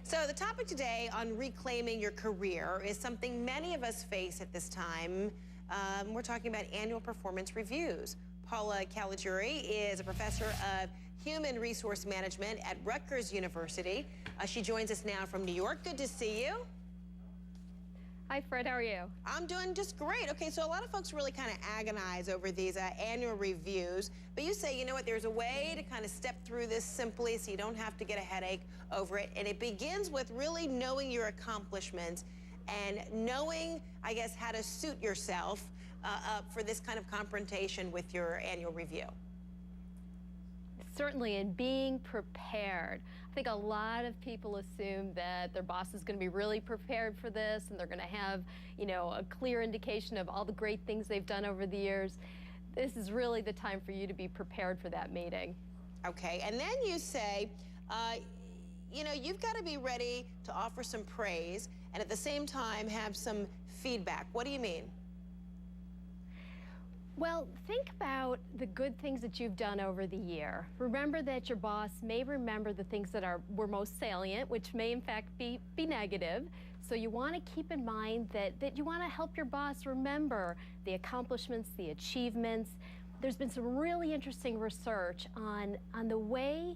So the topic today on reclaiming your career is something many of us face at this time. We're talking about annual performance reviews. Paula Caligiuri is a professor of human resource management at Rutgers University. She joins us now from New York. Good to see you. Hi, Fred. How are you? I'm doing just great. Okay, so a lot of folks really kind of agonize over these annual reviews, but you say, you know what, there's a way to kind of step through this simply so you don't have to get a headache over it. And it begins with really knowing your accomplishments and knowing, I guess, how to suit yourself up for this kind of confrontation with your annual review. Certainly, in being prepared. I think a lot of people assume that their boss is going to be really prepared for this and they're going to have, you know, a clear indication of all the great things they've done over the years. This is really the time for you to be prepared for that meeting. Okay, and then you say, you know, you've got to be ready to offer some praise and at the same time have some feedback. What do you mean? Well, think about the good things that you've done over the year. Remember that your boss may remember the things that were most salient, which may in fact be negative. So you want to keep in mind that you want to help your boss remember the accomplishments, the achievements. There's been some really interesting research on the way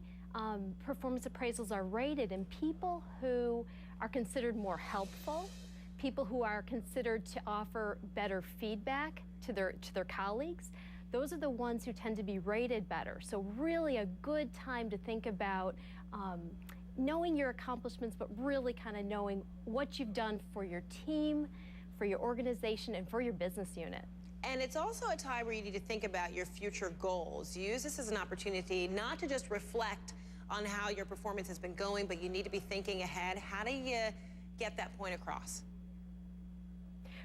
performance appraisals are rated, and people who are considered more helpful, people who are considered to offer better feedback to their colleagues, those are the ones who tend to be rated better. So really a good time to think about knowing your accomplishments, but really kind of knowing what you've done for your team, for your organization, and for your business unit. And it's also a time where you need to think about your future goals. Use this as an opportunity not to just reflect on how your performance has been going, but you need to be thinking ahead. How do you get that point across?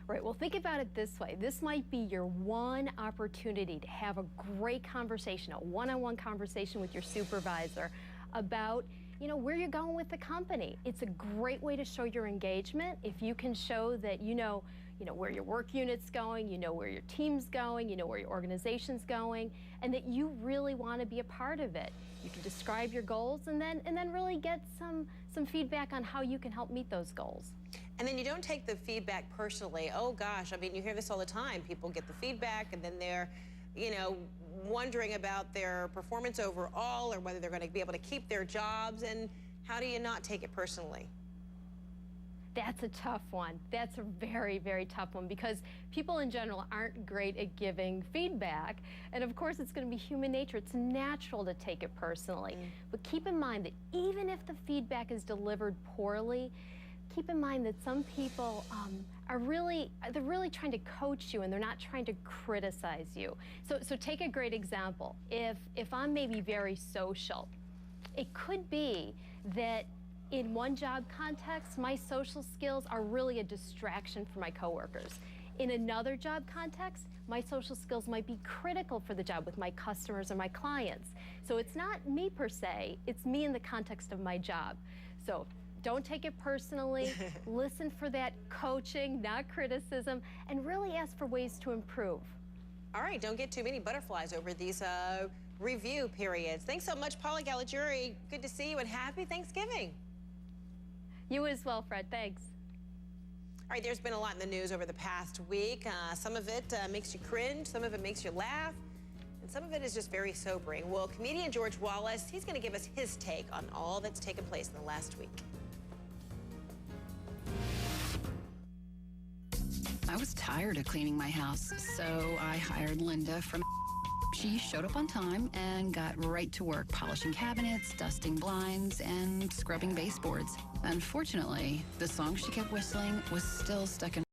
Right, well, think about it this way. This might be your one opportunity to have a great conversation, a one-on-one conversation with your supervisor about, you know, where you're going with the company. It's a great way to show your engagement if you can show that you know where your work unit's going, you know where your team's going, you know where your organization's going, and that you really want to be a part of it. You can describe your goals and then really get some feedback on how you can help meet those goals. And then you don't take the feedback personally. Oh gosh, I mean, you hear this all the time. People get the feedback and then they're, you know, wondering about their performance overall or whether they're going to be able to keep their jobs. And how do you not take it personally? That's a tough one. That's a very, very tough one because people in general aren't great at giving feedback. And of course, it's going to be human nature. It's natural to take it personally. But keep in mind that even if the feedback is delivered poorly, keep in mind that some people they're really trying to coach you and they're not trying to criticize you. So take a great example. If I'm maybe very social, it could be that in one job context, my social skills are really a distraction for my coworkers. In another job context, my social skills might be critical for the job with my customers or my clients. So it's not me per se, it's me in the context of my job. So don't take it personally, listen for that coaching, not criticism, and really ask for ways to improve. All right, don't get too many butterflies over these review periods. Thanks so much, Paula Caligiuri. Good to see you and happy Thanksgiving. You as well, Fred. Thanks. All right, there's been a lot in the news over the past week. Some of it makes you cringe, some of it makes you laugh, and some of it is just very sobering. Well, comedian George Wallace, he's going to give us his take on all that's taken place in the last week. I was tired of cleaning my house, so I hired Linda from. She showed up on time and got right to work polishing cabinets, dusting blinds, and scrubbing baseboards. Unfortunately, the song she kept whistling was still stuck in